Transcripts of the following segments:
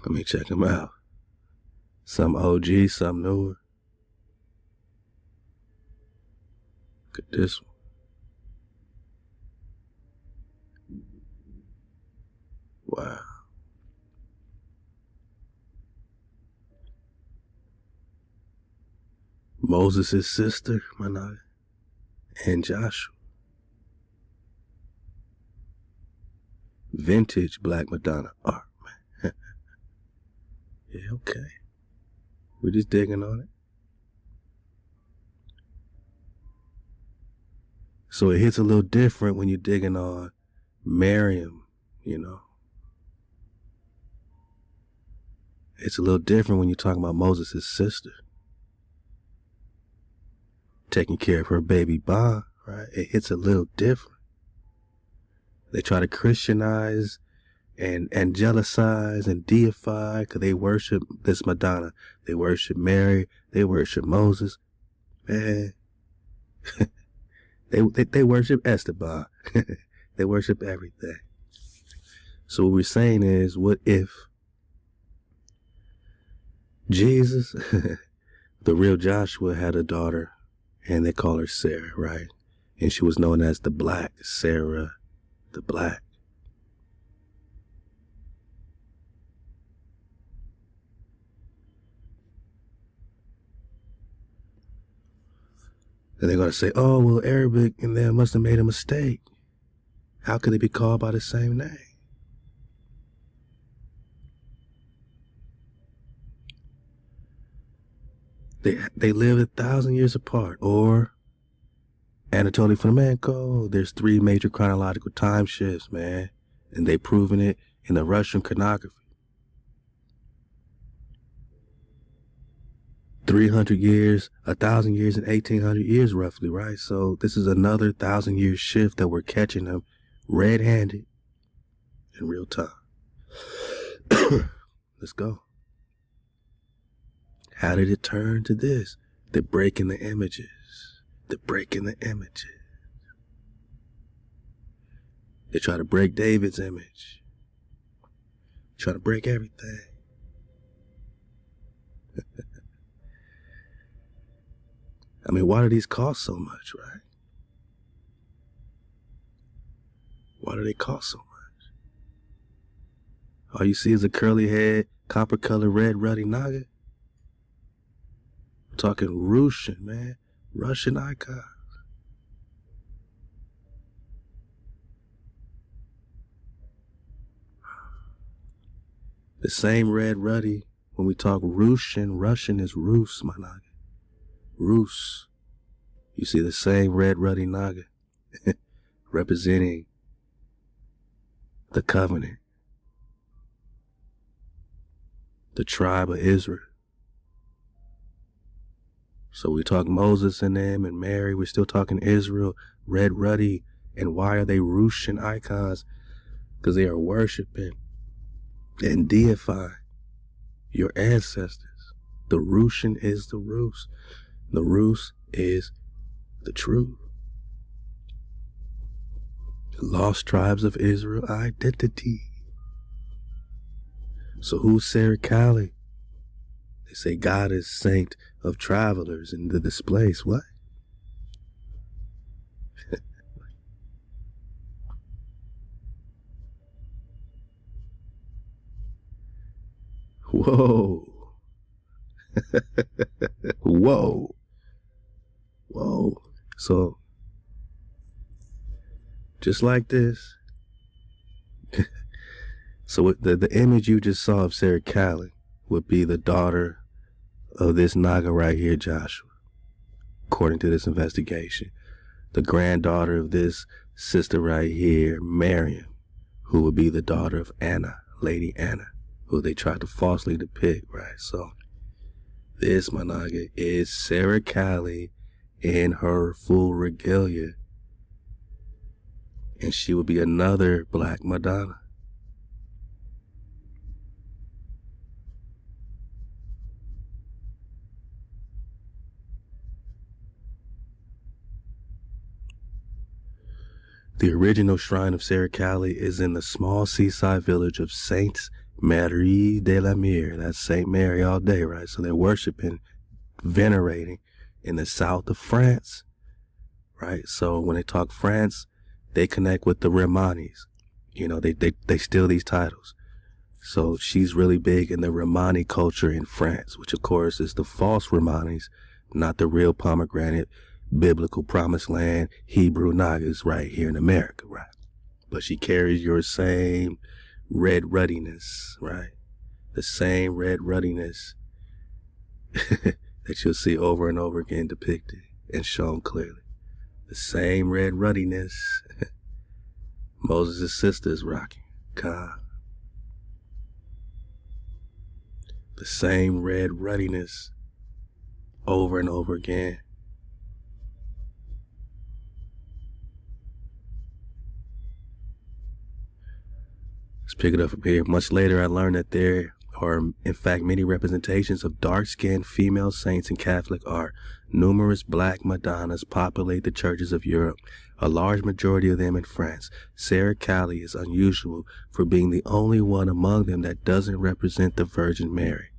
Let me check them out. Some OG, some newer. Look at this one. Wow. Moses' sister, Manai, and Joshua. Vintage Black Madonna art, man. Yeah, okay. We're just digging on it. So it hits a little different when you're digging on Miriam, you know. It's a little different when you're talking about Moses' sister. Taking care of her baby Ba, right? It hits a little different. They try to Christianize and angelicize and deify because they worship this Madonna. They worship Mary. They worship Moses. Man, they worship Esteban. They worship everything. So what we're saying is, what if Jesus, the real Joshua, had a daughter, and they call her Sarah, right? And she was known as the Black Sarah, the Black. And they're going to say, oh, well, Arabic and them must have made a mistake. How could they be called by the same name? They lived 1,000 years apart. Or Anatoly Fomenko, there's 3 major chronological time shifts, man. And they proven it in the Russian chronography. 300 years, 1,000 years, and 1,800 years roughly, right? So this is another 1,000-year shift that we're catching them red-handed in real time. Let's go. How did it turn to this? They're breaking the images. They're breaking the images. They try to break David's image. Try to break everything. I mean, why do these cost so much, right? Why do they cost so much? All you see is a curly head, copper colored, red, ruddy naga. I'm talking Russian, man. Russian icon. The same red, ruddy, when we talk Russian is Rus, my naga. Rus. You see the same red, ruddy naga representing the covenant, the tribe of Israel. So we talk Moses and them and Mary. We're still talking Israel, red, ruddy. And why are they Russian icons? Because they are worshiping and deifying your ancestors. The Russian is the Rus. The Rus is the truth. Lost tribes of Israel identity. So who's Sarah Cali? They say God is saint of travelers and the displaced. What? Whoa. Whoa. Whoa. So, just like this. So the image you just saw of Sarah Cali would be the daughter of this Naga right here, Joshua, according to this investigation. The granddaughter of this sister right here, Miriam, who would be the daughter of Anna, Lady Anna, who they tried to falsely depict, right? So this Managa is Sarah Cali in her full regalia, and she would be another Black Madonna. The original shrine of Sarah Cali is in the small seaside village of Saints Marie de la Mere. That's Saint Mary all day, right? So they're worshiping, venerating in the south of France, right? So when they talk France, they connect with the Romanis. You know, they steal these titles. So she's really big in the Romani culture in France, which of course is the false Romanis, not the real pomegranate, biblical promised land, Hebrew Nagas right here in America, right? But she carries your same red ruddiness, right? The same red ruddiness that you'll see over and over again depicted and shown clearly. The same red ruddiness Moses' sister is rocking. God. The same red ruddiness over and over again. Let's pick it up from here. Much later, I learned that there are, in fact, many representations of dark-skinned female saints in Catholic art. Numerous black Madonnas populate the churches of Europe, a large majority of them in France. Sarah Callie is unusual for being the only one among them that doesn't represent the Virgin Mary.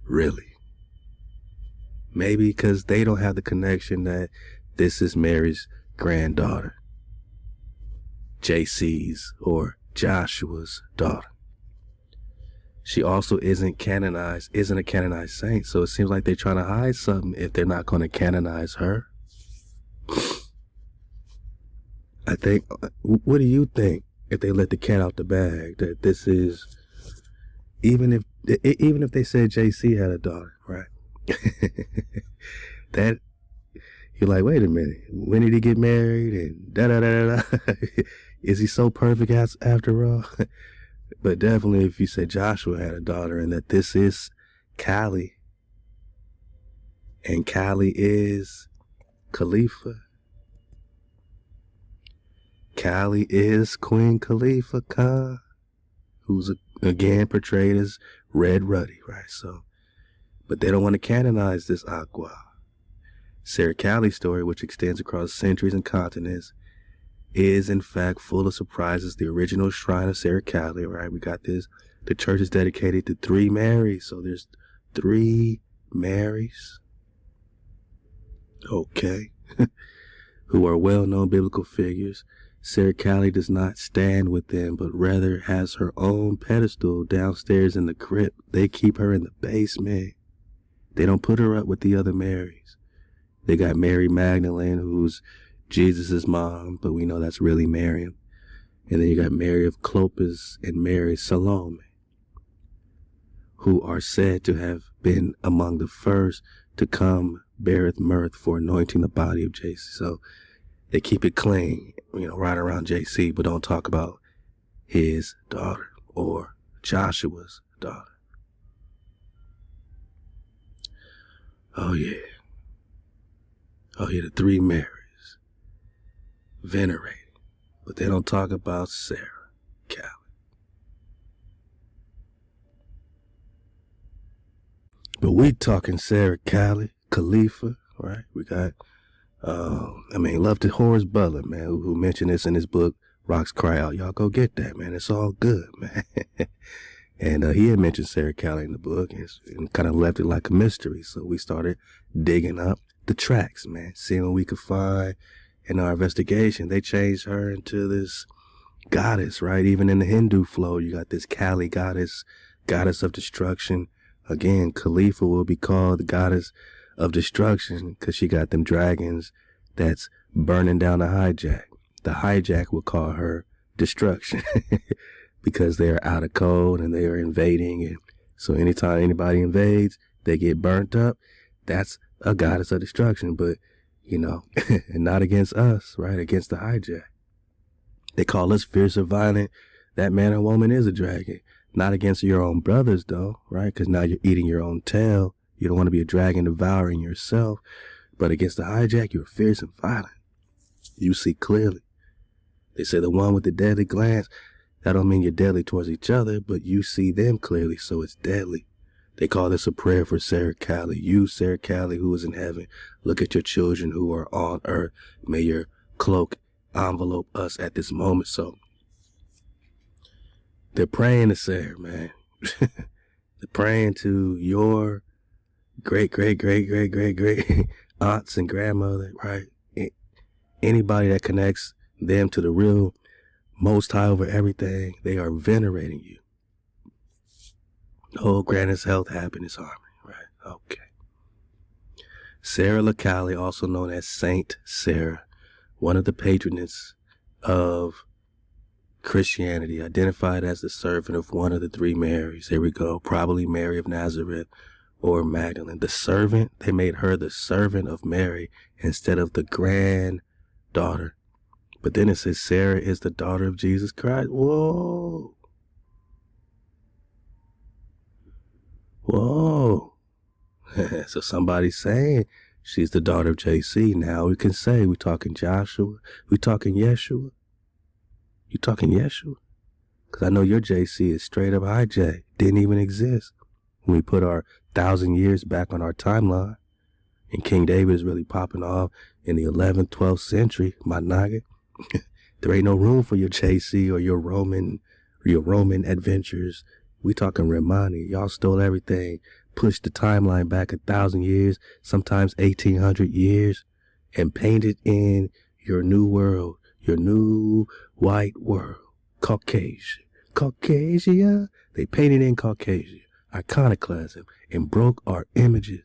Really? Maybe because they don't have the connection that this is Mary's granddaughter, JC's or Joshua's daughter. She also isn't a canonized saint, so it seems like they're trying to hide something if they're not going to canonize her. I think, what do you think if they let the cat out the bag, that this is, even if they said JC had a daughter, right? That, you're like, wait a minute, when did he get married and da-da-da-da-da? Is he so perfect after all? But definitely if you say Joshua had a daughter and that this is Callie, and Callie is Khalifa. Callie is Queen Khalifa Khan, who's again portrayed as Red Ruddy, right? So, but they don't want to canonize this Aqua. Sarah Callie's story, which extends across centuries and continents, is in fact full of surprises. The original shrine of Sarah Callie, right? We got this. The church is dedicated to 3 Marys. So there's 3 Marys. Okay. Who are well-known biblical figures. Sarah Callie does not stand with them, but rather has her own pedestal downstairs in the crypt. They keep her in the basement. They don't put her up with the other Marys. They got Mary Magdalene, who's Jesus' mom, but we know that's really Miriam. And then you got Mary of Clopas and Mary Salome, who are said to have been among the first to come beareth mirth for anointing the body of JC. So they keep it clean, right around JC, but don't talk about his daughter or Joshua's daughter. Oh yeah, the 3 Marys. Venerated, but they don't talk about Sarah Callie. But we talking Sarah Callie, Khalifa, right? We got, love to Horace Butler, man, who mentioned this in his book, Rocks Cry Out. Y'all go get that, man. It's all good, man. And he had mentioned Sarah Callie in the book and kind of left it like a mystery. So we started digging up the tracks, man, seeing what we could find. In our investigation, they changed her into this goddess, right? Even in the Hindu flow, you got this Kali goddess of destruction. Again, Khalifa will be called the goddess of destruction because she got them dragons that's burning down the hijack. The hijack will call her destruction because they are out of code and they are invading. And so anytime anybody invades, they get burnt up. That's a goddess of destruction. But and not against us, right? Against the hijack. They call us fierce or violent. That man or woman is a dragon. Not against your own brothers, though, right? Because now you're eating your own tail. You don't want to be a dragon devouring yourself. But against the hijack, you're fierce and violent. You see clearly. They say the one with the deadly glance, that don't mean you're deadly towards each other, but you see them clearly, so it's deadly. They call this a prayer for Sarah Callie. You, Sarah Callie, who is in heaven, look at your children who are on earth. May your cloak envelope us at this moment. So They're praying to Sarah, man. They're praying to your great aunts and grandmother, right? Anybody that connects them to the real Most High over everything, they are venerating you. Oh, grant us health, happiness, harmony, right? Okay. Sarah LaCali, also known as Saint Sarah, one of the patrons of Christianity, identified as the servant of one of the three Marys. Here we go. Probably Mary of Nazareth or Magdalene. The servant, they made her the servant of Mary instead of the granddaughter. But then it says Sarah is the daughter of Jesus Christ. Whoa. Whoa. So somebody's saying she's the daughter of JC. Now we can say we talking Joshua. We talking Yeshua. You talking Yeshua? Because I know your JC is straight up IJ. Didn't even exist when we put our 1,000 years back on our timeline. And King David is really popping off in the 11th, 12th century, my nugget. There ain't no room for your JC or your Roman adventures. We talking Remani. Y'all stole everything. Pushed the timeline back 1,000 years, sometimes 1,800 years, and painted in your new world, your new white world. Caucasia. Caucasia. They painted in Caucasia. Iconoclasm and broke our images.